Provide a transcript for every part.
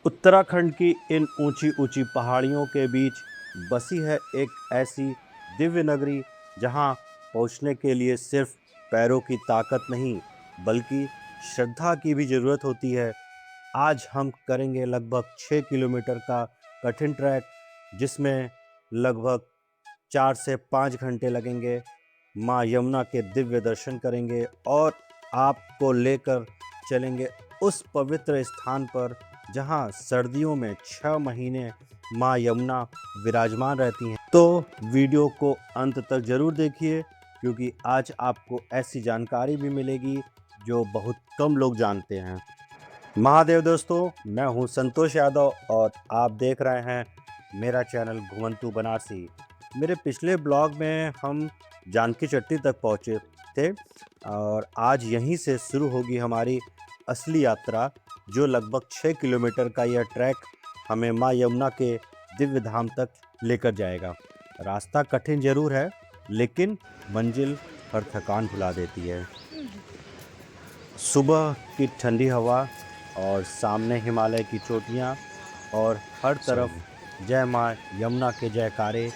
उत्तराखंड की इन ऊंची ऊंची पहाड़ियों के बीच बसी है एक ऐसी दिव्य नगरी जहां पहुंचने के लिए सिर्फ पैरों की ताकत नहीं बल्कि श्रद्धा की भी ज़रूरत होती है। आज हम करेंगे लगभग 6 किलोमीटर का कठिन ट्रैक जिसमें लगभग 4 से 5 घंटे लगेंगे। माँ यमुना के दिव्य दर्शन करेंगे और आपको लेकर चलेंगे उस पवित्र स्थान पर जहाँ सर्दियों में 6 महीने माँ यमुना विराजमान रहती हैं। तो वीडियो को अंत तक ज़रूर देखिए क्योंकि आज आपको ऐसी जानकारी भी मिलेगी जो बहुत कम लोग जानते हैं। महादेव दोस्तों, मैं हूं संतोष यादव और आप देख रहे हैं मेरा चैनल घुमंतू बनारसी। मेरे पिछले ब्लॉग में हम जानकी चट्टी तक पहुंचे थे और आज यहीं से शुरू होगी हमारी असली यात्रा जो लगभग 6 किलोमीटर का यह ट्रैक हमें माँ यमुना के दिव्य धाम तक लेकर जाएगा। रास्ता कठिन जरूर है लेकिन मंजिल हर थकान भुला देती है। सुबह की ठंडी हवा और सामने हिमालय की चोटियाँ और हर तरफ जय माँ यमुना के जयकारे।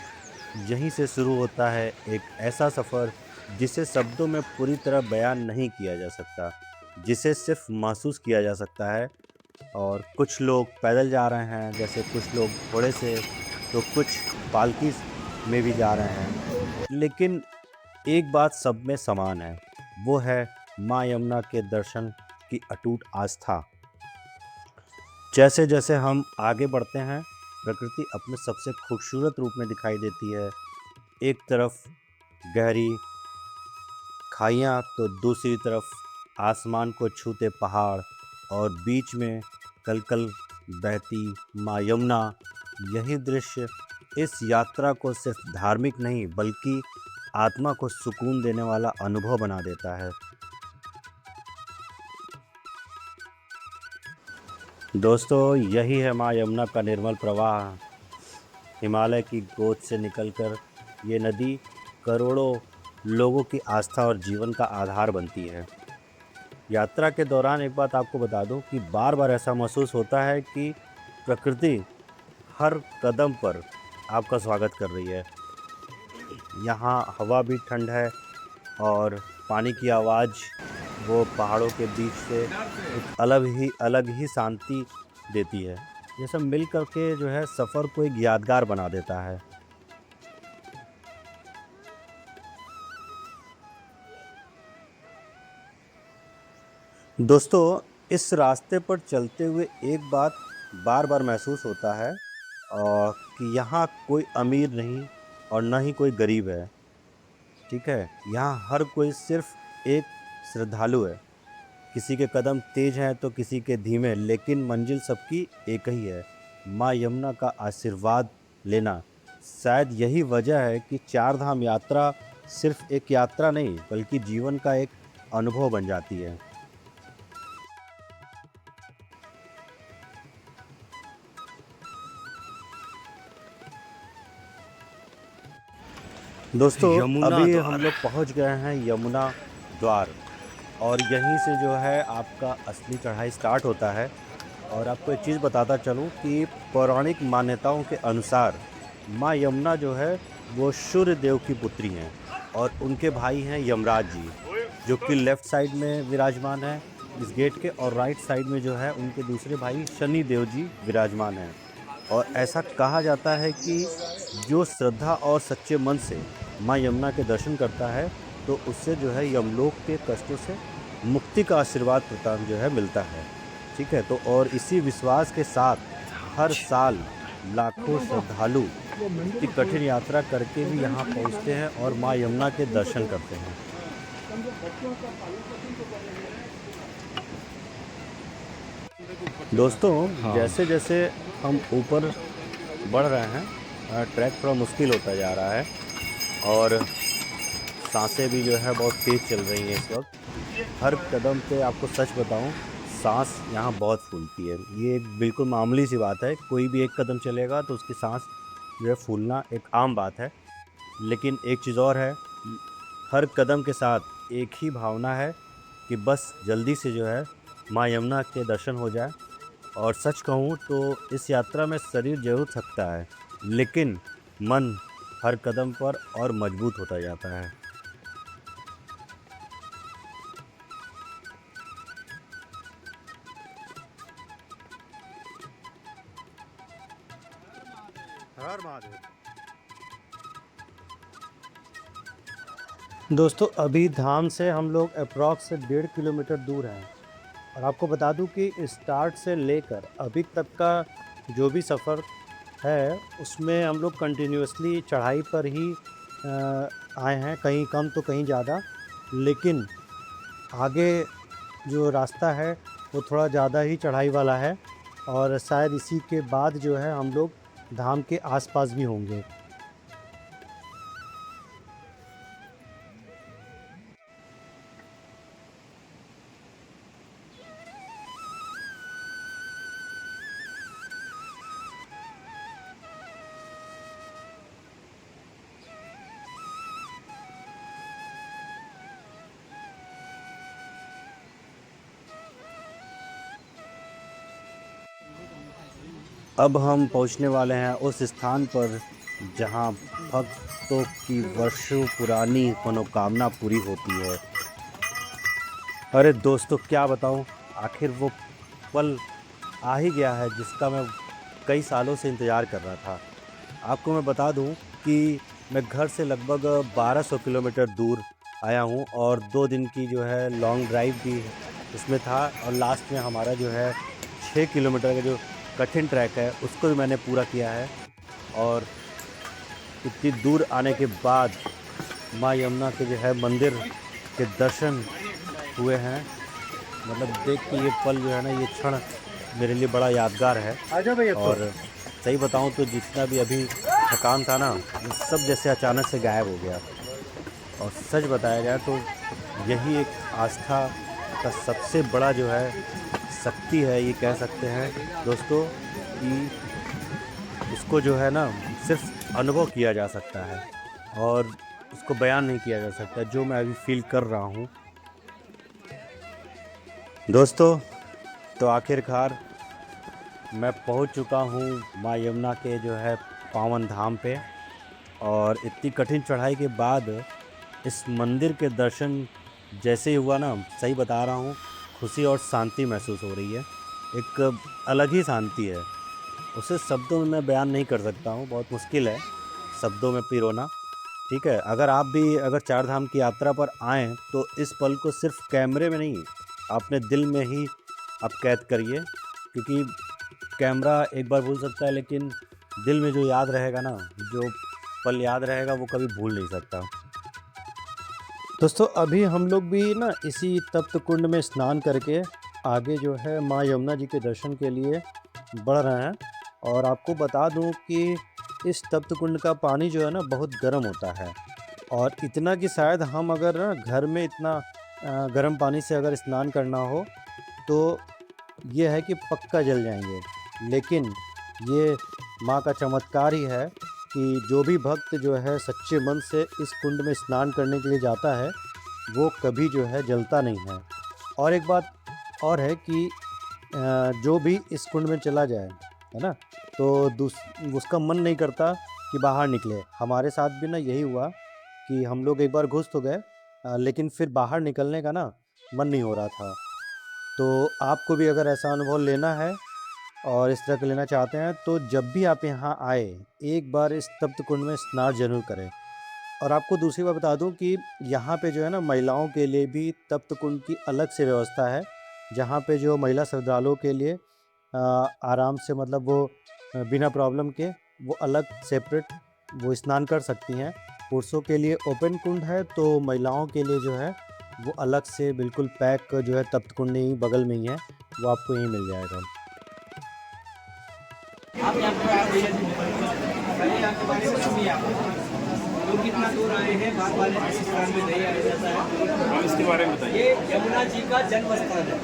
यहीं से शुरू होता है एक ऐसा सफ़र जिसे शब्दों में पूरी तरह बयान नहीं किया जा सकता, जिसे सिर्फ महसूस किया जा सकता है। और कुछ लोग पैदल जा रहे हैं, जैसे कुछ लोग घोड़े से, तो कुछ पालकी में भी जा रहे हैं, लेकिन एक बात सब में समान है, वो है माँ यमुना के दर्शन की अटूट आस्था। जैसे जैसे हम आगे बढ़ते हैं प्रकृति अपने सबसे खूबसूरत रूप में दिखाई देती है। एक तरफ गहरी खाइयाँ तो दूसरी तरफ आसमान को छूते पहाड़ और बीच में कलकल बहती माँ यमुना। यही दृश्य इस यात्रा को सिर्फ धार्मिक नहीं बल्कि आत्मा को सुकून देने वाला अनुभव बना देता है। दोस्तों, यही है माँ यमुना का निर्मल प्रवाह। हिमालय की गोद से निकलकर ये नदी करोड़ों लोगों की आस्था और जीवन का आधार बनती है। यात्रा के दौरान एक बात आपको बता दूं कि बार बार ऐसा महसूस होता है कि प्रकृति हर कदम पर आपका स्वागत कर रही है। यहाँ हवा भी ठंड है और पानी की आवाज़ वो पहाड़ों के बीच से एक अलग ही शांति देती है। ये सब मिल करके जो है सफ़र को एक यादगार बना देता है। दोस्तों, इस रास्ते पर चलते हुए एक बात बार बार महसूस होता है और कि यहाँ कोई अमीर नहीं और ना ही कोई गरीब है। ठीक है, यहाँ हर कोई सिर्फ एक श्रद्धालु है। किसी के कदम तेज हैं तो किसी के धीमे, लेकिन मंजिल सबकी एक ही है, माँ यमुना का आशीर्वाद लेना। शायद यही वजह है कि चार धाम यात्रा सिर्फ एक यात्रा नहीं बल्कि जीवन का एक अनुभव बन जाती है। दोस्तों, यमुना अभी हम द्वार। लोग पहुंच गए हैं यमुना द्वार और यहीं से जो है आपका असली चढ़ाई स्टार्ट होता है। और आपको एक चीज़ बताता चलूं कि पौराणिक मान्यताओं के अनुसार माँ यमुना जो है वो सूर्य देव की पुत्री हैं और उनके भाई हैं यमराज जी, जो कि लेफ़्ट साइड में विराजमान है इस गेट के, और राइट साइड में जो है उनके दूसरे भाई शनि देव जी विराजमान हैं। और ऐसा कहा जाता है कि जो श्रद्धा और सच्चे मन से माँ यमुना के दर्शन करता है तो उससे जो है यमलोक के कष्टों से मुक्ति का आशीर्वाद प्रदान जो है मिलता है। ठीक है, तो और इसी विश्वास के साथ हर साल लाखों श्रद्धालु इतनी कठिन यात्रा करके भी यहाँ पहुँचते हैं और माँ यमुना के दर्शन करते हैं। दोस्तों, जैसे जैसे हम ऊपर बढ़ रहे हैं ट्रैक थोड़ा मुश्किल होता जा रहा है और सांसें भी जो है बहुत तेज़ चल रही हैं इस वक्त। हर कदम पे आपको सच बताऊं, सांस यहाँ बहुत फूलती है। ये एक बिल्कुल मामूली सी बात है, कोई भी एक कदम चलेगा तो उसकी सांस जो है फूलना एक आम बात है। लेकिन एक चीज़ और है, हर कदम के साथ एक ही भावना है कि बस जल्दी से जो है माँ यमुना के दर्शन हो जाए और सच कहूँ तो इस यात्रा में शरीर जरूर थकता है, लेकिन मन हर कदम पर और मजबूत होता जाता है। हर महादेव। दोस्तों अभी धाम से हम लोग अप्रॉक्स 1.5 किलोमीटर दूर हैं, और आपको बता दूं कि स्टार्ट से लेकर अभी तक का जो भी सफ़र है उसमें हम लोग कंटिन्यूअसली चढ़ाई पर ही आए हैं, कहीं कम तो कहीं ज़्यादा। लेकिन आगे जो रास्ता है वो थोड़ा ज़्यादा ही चढ़ाई वाला है, और शायद इसी के बाद जो है हम लोग धाम के आसपास भी होंगे। अब हम पहुंचने वाले हैं उस स्थान पर जहां भक्तों की वर्षों पुरानी मनोकामना पूरी होती है। अरे दोस्तों क्या बताऊं, आखिर वो पल आ ही गया है जिसका मैं कई सालों से इंतज़ार कर रहा था। आपको मैं बता दूं कि मैं घर से लगभग 1200 किलोमीटर दूर आया हूं, और 2 दिन की जो है लॉन्ग ड्राइव भी इसमें था, और लास्ट में हमारा जो है 6 किलोमीटर का जो कठिन ट्रैक है उसको भी मैंने पूरा किया है। और इतनी दूर आने के बाद माँ यमुना के जो है मंदिर के दर्शन हुए हैं। मतलब देख के ये पल जो है ना, ये क्षण मेरे लिए बड़ा यादगार है। और सही बताऊं तो जितना भी अभी थकान था ना, ये सब जैसे अचानक से गायब हो गया। और सच बताया जाए तो यही एक आस्था का सबसे बड़ा जो है शक्ति है, ये कह सकते हैं दोस्तों कि इसको जो है ना सिर्फ अनुभव किया जा सकता है, और उसको बयान नहीं किया जा सकता जो मैं अभी फील कर रहा हूँ। दोस्तों तो आखिरकार मैं पहुँच चुका हूँ माँ यमुना के जो है पावन धाम पे, और इतनी कठिन चढ़ाई के बाद इस मंदिर के दर्शन जैसे ही हुआ ना, सही बता रहा हूँ, खुशी और शांति महसूस हो रही है। एक अलग ही शांति है, उसे शब्दों में मैं बयान नहीं कर सकता हूँ, बहुत मुश्किल है शब्दों में पिरोना। ठीक है, अगर आप भी अगर चार धाम की यात्रा पर आएँ तो इस पल को सिर्फ कैमरे में नहीं, अपने दिल में ही आप कैद करिए, क्योंकि कैमरा एक बार भूल सकता है, लेकिन दिल में जो याद रहेगा ना, जो पल याद रहेगा वो कभी भूल नहीं सकता। दोस्तों अभी हम लोग भी ना इसी तप्त कुंड में स्नान करके आगे जो है माँ यमुना जी के दर्शन के लिए बढ़ रहे हैं। और आपको बता दूं कि इस तप्त कुंड का पानी जो है ना बहुत गर्म होता है, और इतना कि शायद हम अगर ना घर में इतना गर्म पानी से अगर स्नान करना हो तो ये है कि पक्का जल जाएंगे। लेकिन ये माँ का चमत्कार ही है कि जो भी भक्त जो है सच्चे मन से इस कुंड में स्नान करने के लिए जाता है वो कभी जो है जलता नहीं है। और एक बात और है कि जो भी इस कुंड में चला जाए, है ना, तो उसका मन नहीं करता कि बाहर निकले। हमारे साथ भी ना यही हुआ कि हम लोग एक बार घुस तो गए, लेकिन फिर बाहर निकलने का ना मन नहीं हो रहा था। तो आपको भी अगर ऐसा अनुभव लेना है और इस तरह का लेना चाहते हैं तो जब भी आप यहाँ आए एक बार इस तप्त कुंड में स्नान जरूर करें। और आपको दूसरी बात बता दूं कि यहाँ पे जो है ना महिलाओं के लिए भी तप्त कुंड की अलग से व्यवस्था है, जहाँ पे जो महिला श्रद्धालुओं के लिए आराम से मतलब वो बिना प्रॉब्लम के वो अलग सेपरेट वो स्नान कर सकती हैं। पुरुषों के लिए ओपन कुंड है, तो महिलाओं के लिए जो है वो अलग से बिल्कुल पैक जो है तप्त कुंड ही बगल में ही है, वो आपको यहीं मिल जाएगा। आप यहाँ पर पहले यहाँ के बारे में सुनिए। आप लोग कितना दूर आए हैं, बार बार इस स्थान में नहीं आया जाता है। आप इसके बारे में बताइए। ये यमुना जी का जन्म स्थल है।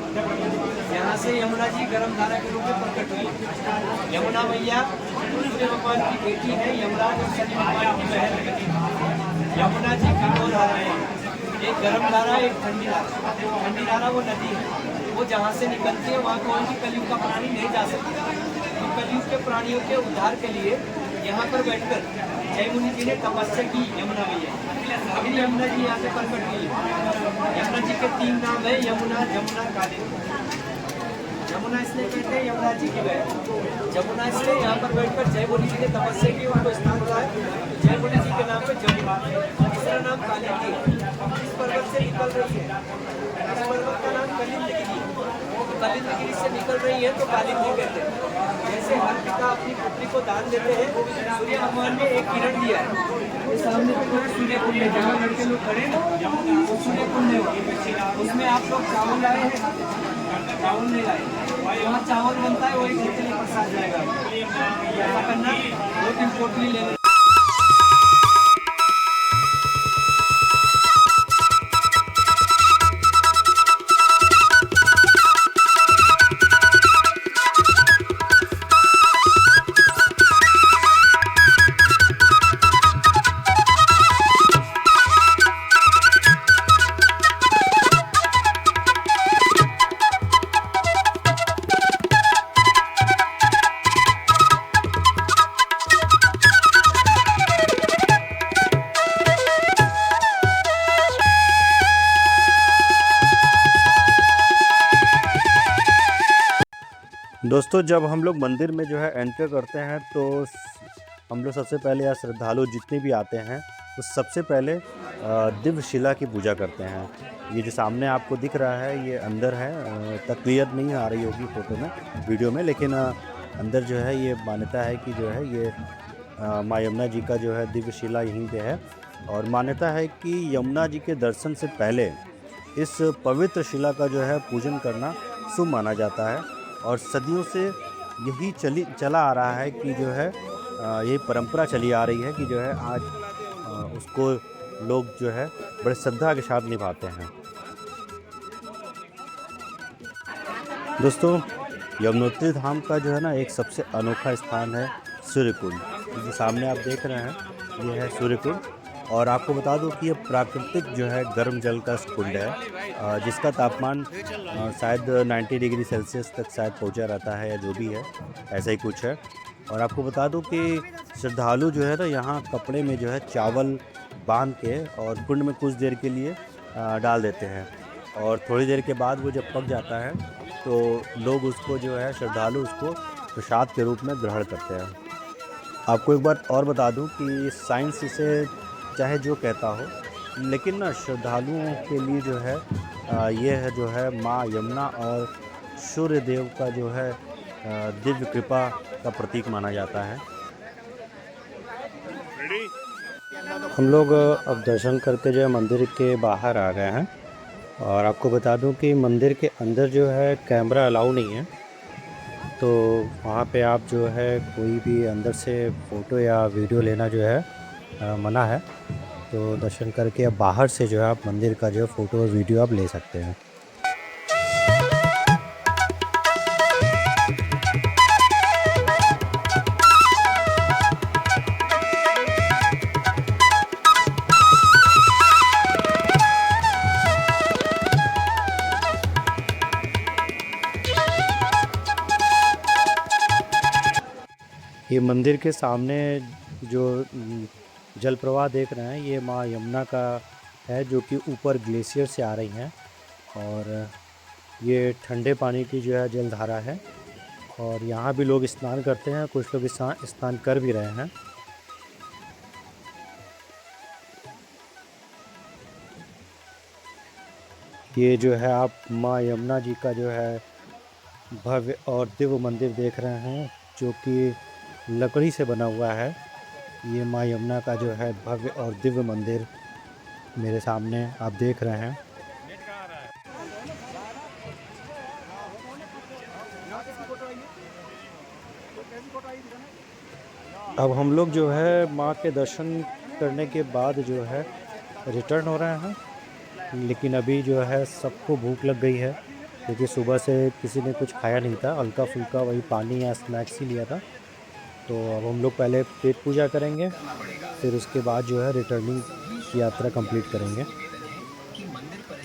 यहाँ से यमुना जी गर्म धारा के रूप में प्रकट हुई। यमुना मैया सूर्य भगवान की बेटी है, यमराज और शनि भगवान की बहन है। यमुना जी की दो धाराएं, एक गर्म धारा एक ठंडी धारा। ठंडी धारा वो नदी है, वो वो जहाँ से निकलती है वहाँ कोई भी कलयुग का प्राणी नहीं जा सकता। तो कलयुग के प्राणियों के उद्धार के लिए यहाँ पर बैठकर जय मुनि जी ने तपस्या की यमुना मैया। फिर यमुना जी यहाँ से प्रकट हुई। यमुना जी के 3 नाम है, यमुना, जमुना, कालिंदी। यमुना इसलिए कहते हैं यमुना जी की बहन। जमुना इसलिए यहाँ पर बैठकर जय मुनि जी ने तपस्या की, उनको स्थान हुआ है जय मुनि जी के नाम पे जमुना। दूसरा नाम कालिंदी है, इस पर्वत से निकल रही है। इस पर्वत का नाम कलिंदगिरी। कलिंदगिरी से निकल रही है तो कालिंदी कहते हैं। जैसे हर पिता अपनी पुत्री को दान देते हैं, सूर्य भगवान ने एक किरण दिया है। ये सामने पे जो सूर्य कुंड है, जहाँ लड़के लोग खड़े हैं वो सूर्य कुंड है। उसमें आप लोग चावल लाए हैं, चावल नहीं लाए, वहाँ चावल बनता है, वही घर के लिए प्रसाद जाएगा। ऐसा करना, 2-3 पोटली ले लेना। दोस्तों, जब हम लोग मंदिर में जो है एंटर करते हैं तो हम लोग सबसे पहले या श्रद्धालु जितने भी आते हैं वो सबसे पहले दिव्य शिला की पूजा करते हैं। ये जो सामने आपको दिख रहा है ये अंदर है, क्लियर नहीं आ रही होगी फ़ोटो में, वीडियो में, लेकिन अंदर जो है ये मान्यता है कि जो है ये माँ यमुना जी का जो है दिव्य शिला यहीं पे है। और मान्यता है कि यमुना जी के दर्शन से पहले इस पवित्र शिला का जो है पूजन करना शुभ माना जाता है। और सदियों से यही चला आ रहा है कि जो है ये परंपरा चली आ रही है कि जो है आज उसको लोग जो है बड़े श्रद्धा के साथ निभाते हैं। दोस्तों, यमुनोत्री धाम का जो है ना एक सबसे अनोखा स्थान है सूर्यकुंड। जो सामने आप देख रहे हैं ये है सूर्यकुंड। और आपको बता दूं कि ये प्राकृतिक जो है गर्म जल का कुंड है, जिसका तापमान शायद 90 डिग्री सेल्सियस तक शायद पहुंचा रहता है या जो भी है, ऐसा ही कुछ है। और आपको बता दूं कि श्रद्धालु जो है ना यहाँ कपड़े में जो है चावल बांध के और कुंड में कुछ देर के लिए डाल देते हैं। और थोड़ी देर के बाद वो जब पक जाता है तो लोग उसको जो है श्रद्धालु उसको प्रसाद के रूप में ग्रहण करते हैं। आपको एक बात और बता दूं कि साइंस इसे चाहे जो कहता हो, लेकिन ना श्रद्धालुओं के लिए जो है ये है जो है माँ यमुना और सूर्य देव का जो है दिव्य कृपा का प्रतीक माना जाता है। हम लोग अब दर्शन करके जो है मंदिर के बाहर आ गए हैं। और आपको बता दूं कि मंदिर के अंदर जो है कैमरा अलाउ नहीं है, तो वहाँ पे आप जो है कोई भी अंदर से फ़ोटो या वीडियो लेना जो है मना है। तो दर्शन करके अब बाहर से जो है आप मंदिर का जो फ़ोटो और वीडियो आप ले सकते हैं। ये मंदिर के सामने जो जल प्रवाह देख रहे हैं ये माँ यमुना का है, जो कि ऊपर ग्लेशियर से आ रही हैं। और ये ठंडे पानी की जो है जलधारा है। और यहाँ भी लोग स्नान करते हैं, कुछ लोग स्नान कर भी रहे हैं। ये जो है आप माँ यमुना जी का जो है भव्य और दिव्य मंदिर देख रहे हैं, जो कि लकड़ी से बना हुआ है। ये माँ यमुना का जो है भव्य और दिव्य मंदिर मेरे सामने आप देख रहे हैं। अब हम लोग जो है माँ के दर्शन करने के बाद जो है रिटर्न हो रहे हैं, लेकिन अभी जो है सबको भूख लग गई है, क्योंकि सुबह से किसी ने कुछ खाया नहीं था, हल्का फुल्का वही पानी या स्नैक्स ही लिया था। तो अब हम लोग पहले पेट पूजा करेंगे, फिर उसके बाद जो है रिटर्निंग की यात्रा कंप्लीट करेंगे।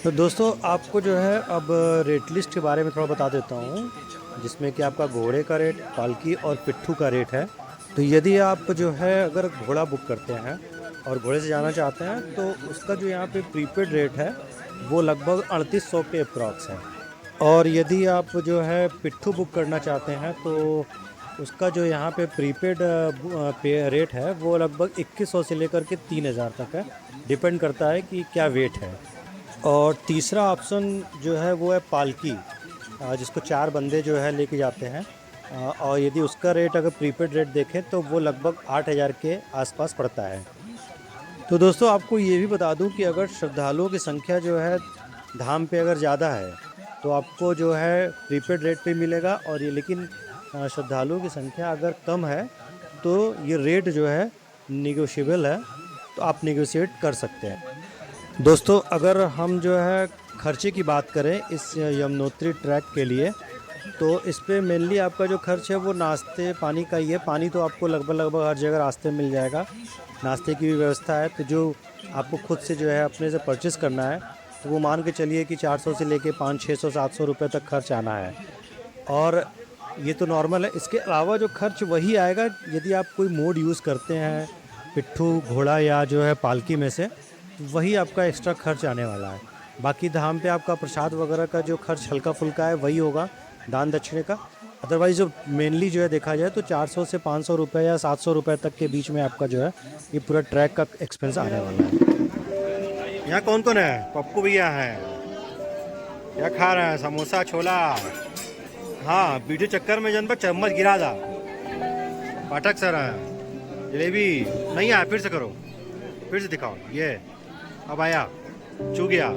तो दोस्तों आपको जो है अब रेट लिस्ट के बारे में थोड़ा बता देता हूँ, जिसमें कि आपका घोड़े का रेट, पालकी और पिट्ठू का रेट है। तो यदि आप जो है अगर घोड़ा बुक करते हैं और घोड़े से जाना चाहते हैं तो उसका जो यहाँ पे प्रीपेड रेट है वो लगभग 3800 के अप्रॉक्स है। और यदि आप जो है पिट्ठू बुक करना चाहते हैं तो उसका जो यहाँ पे प्रीपेड रेट है वो लगभग 2100 से लेकर के 3000 तक है, डिपेंड करता है कि क्या वेट है। और तीसरा ऑप्शन जो है वो है पालकी, जिसको 4 बंदे जो है लेके जाते हैं। और यदि उसका रेट अगर प्रीपेड रेट देखें तो वो लगभग 8000 के आसपास पड़ता है। तो दोस्तों आपको ये भी बता दूं कि अगर श्रद्धालुओं की संख्या जो है धाम पे अगर ज़्यादा है तो आपको जो है प्रीपेड रेट पे मिलेगा, और ये लेकिन श्रद्धालुओं की संख्या अगर कम है तो ये रेट जो है निगोशिएबल है, तो आप निगोशिएट कर सकते हैं। दोस्तों अगर हम जो है खर्चे की बात करें इस यमुनोत्री ट्रैक के लिए, तो इस पे मेनली आपका जो खर्च है वो नाश्ते पानी का ही है। पानी तो आपको लगभग हर जगह रास्ते में मिल जाएगा, नाश्ते की भी व्यवस्था है। तो जो आपको खुद से जो है अपने से परचेज़ करना है तो वो मान के चलिए कि 400 से लेके 500-600-700 रुपये तक खर्च आना है, और ये तो नॉर्मल है। इसके अलावा जो खर्च वही आएगा यदि आप कोई मोड यूज़ करते हैं पिट्ठू, घोड़ा या जो है पालकी में से, वही आपका एक्स्ट्रा खर्च आने वाला है। बाकी धाम पे आपका प्रसाद वगैरह का जो खर्च हल्का फुल्का है वही होगा, दान दक्षिणे का। अदरवाइज़ जो मेनली जो है देखा जाए तो 400 से 500 रुपये या 700 रुपये तक के बीच में आपका जो है ये पूरा ट्रैक का एक्सपेंस आने वाला है। यहाँ कौन कौन है? पप्पू भैया है, क्या खा रहे हैं? समोसा, छोला। हाँ, वीडियो चक्कर में जन पर चम्मच गिरा था। पाठक सर है, जलेबी नहीं आया, फिर से करो, फिर से दिखाओ। ये अब आया, चू गया।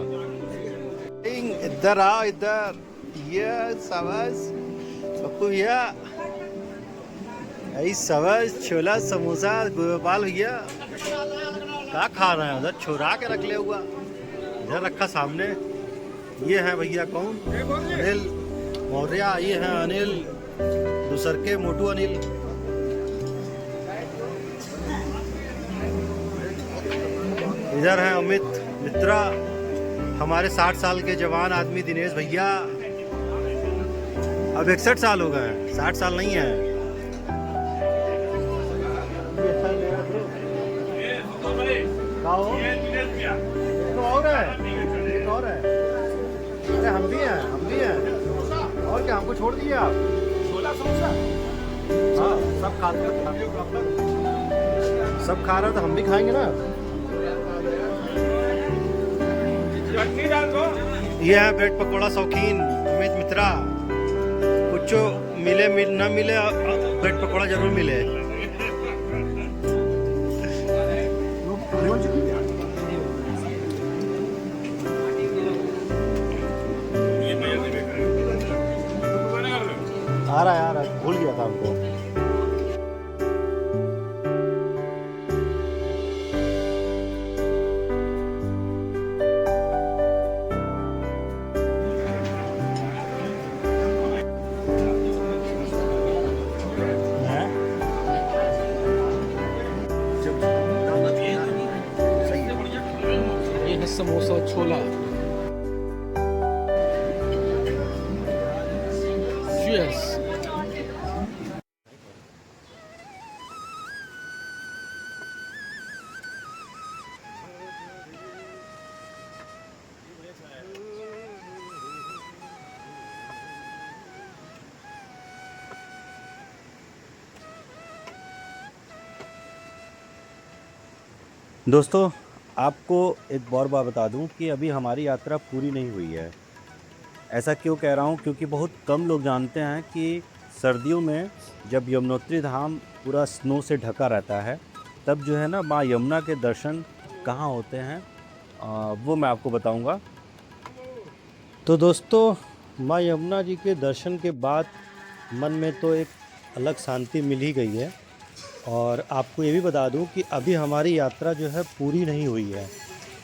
इधर आओ, इधर। ये सवास पप्पू भैया, यही सवास, छोला, समोसा, गोपाल भैया क्या खा रहे हैं? उधर छुरा के रख ले हुआ, इधर रखा सामने। ये है भैया कौन? अनिल मौर्य। ये है अनिल दूसर के मोटू अनिल। इधर है अमित मित्रा, हमारे 60 साल के जवान आदमी दिनेश भैया। अब 61 साल हो गए, 60 साल नहीं है। और है, अरे हम भी हैं। और क्या, हमको छोड़ दिए आप? छोला समोसा हाँ, सब खा रहे तो हम भी खाएंगे ना। ये है ब्रेड पकौड़ा शौकीन अमित मित्रा। कुछ मिले न मिले, ब्रेड पकौड़ा जरूर मिले। आ रहा है, भूल गया था हमको। ये है समोसा छोला। Cheers. दोस्तों आपको एक और बात बता दूं कि अभी हमारी यात्रा पूरी नहीं हुई है। ऐसा क्यों कह रहा हूं? क्योंकि बहुत कम लोग जानते हैं कि सर्दियों में जब यमुनोत्री धाम पूरा स्नो से ढका रहता है तब जो है ना माँ यमुना के दर्शन कहाँ होते हैं, वो मैं आपको बताऊंगा। तो दोस्तों माँ यमुना जी के दर्शन के बाद मन में तो एक अलग शांति मिल ही गई है। और आपको ये भी बता दूं कि अभी हमारी यात्रा जो है पूरी नहीं हुई है,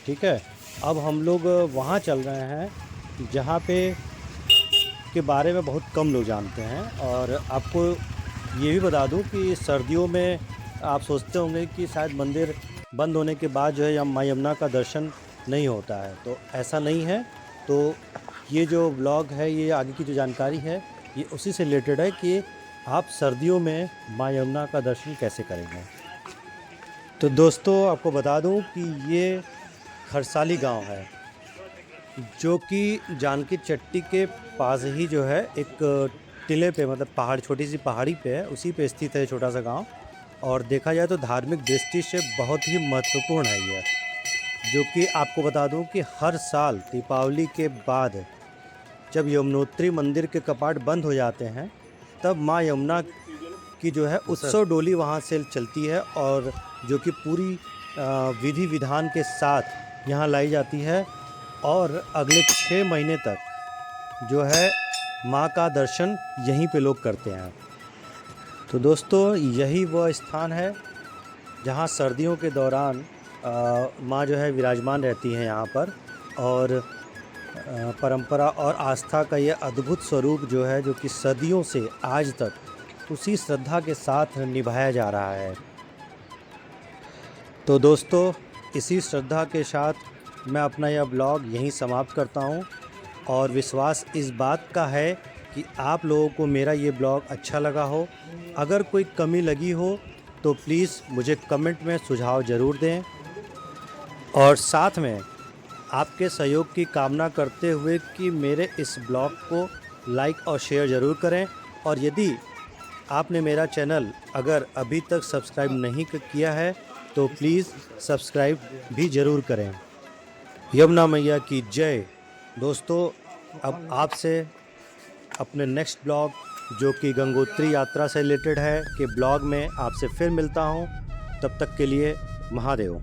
ठीक है। अब हम लोग वहाँ चल रहे हैं जहाँ पे के बारे में बहुत कम लोग जानते हैं। और आपको ये भी बता दूं कि सर्दियों में आप सोचते होंगे कि शायद मंदिर बंद होने के बाद जो है माँ यमुना का दर्शन नहीं होता है। तो ऐसा नहीं है। तो ये जो ब्लॉग है, ये आगे की जो जानकारी है, ये उसी से रिलेटेड है कि आप सर्दियों में माँ यमुना का दर्शन कैसे करेंगे। तो दोस्तों आपको बता दूं कि ये खरसाली गांव है, जो कि जानकी चट्टी के पास ही जो है एक टिले पे, मतलब पहाड़, छोटी सी पहाड़ी पे है, उसी पे स्थित है छोटा सा गांव। और देखा जाए तो धार्मिक दृष्टि से बहुत ही महत्वपूर्ण है ये, जो कि आपको बता दूं कि हर साल दीपावली के बाद जब यमुनोत्री मंदिर के कपाट बंद हो जाते हैं, तब माँ यमुना की जो है उत्सव डोली वहाँ से चलती है, और जो कि पूरी विधि विधान के साथ यहाँ लाई जाती है, और अगले 6 महीने तक जो है माँ का दर्शन यहीं पे लोग करते हैं। तो दोस्तों यही वह स्थान है जहाँ सर्दियों के दौरान माँ जो है विराजमान रहती हैं यहाँ पर, और परंपरा और आस्था का ये अद्भुत स्वरूप जो है, जो कि सदियों से आज तक उसी श्रद्धा के साथ निभाया जा रहा है। तो दोस्तों इसी श्रद्धा के साथ मैं अपना यह ब्लॉग यहीं समाप्त करता हूं, और विश्वास इस बात का है कि आप लोगों को मेरा ये ब्लॉग अच्छा लगा हो। अगर कोई कमी लगी हो तो प्लीज़ मुझे कमेंट में सुझाव ज़रूर दें, और साथ में आपके सहयोग की कामना करते हुए कि मेरे इस ब्लॉग को लाइक और शेयर ज़रूर करें। और यदि आपने मेरा चैनल अगर अभी तक सब्सक्राइब नहीं किया है तो प्लीज़ सब्सक्राइब भी ज़रूर करें। यमुना मैया की जय। दोस्तों अब आपसे अपने नेक्स्ट ब्लॉग, जो कि गंगोत्री यात्रा से रिलेटेड है, के ब्लॉग में आपसे फिर मिलता हूँ। तब तक के लिए महादेव।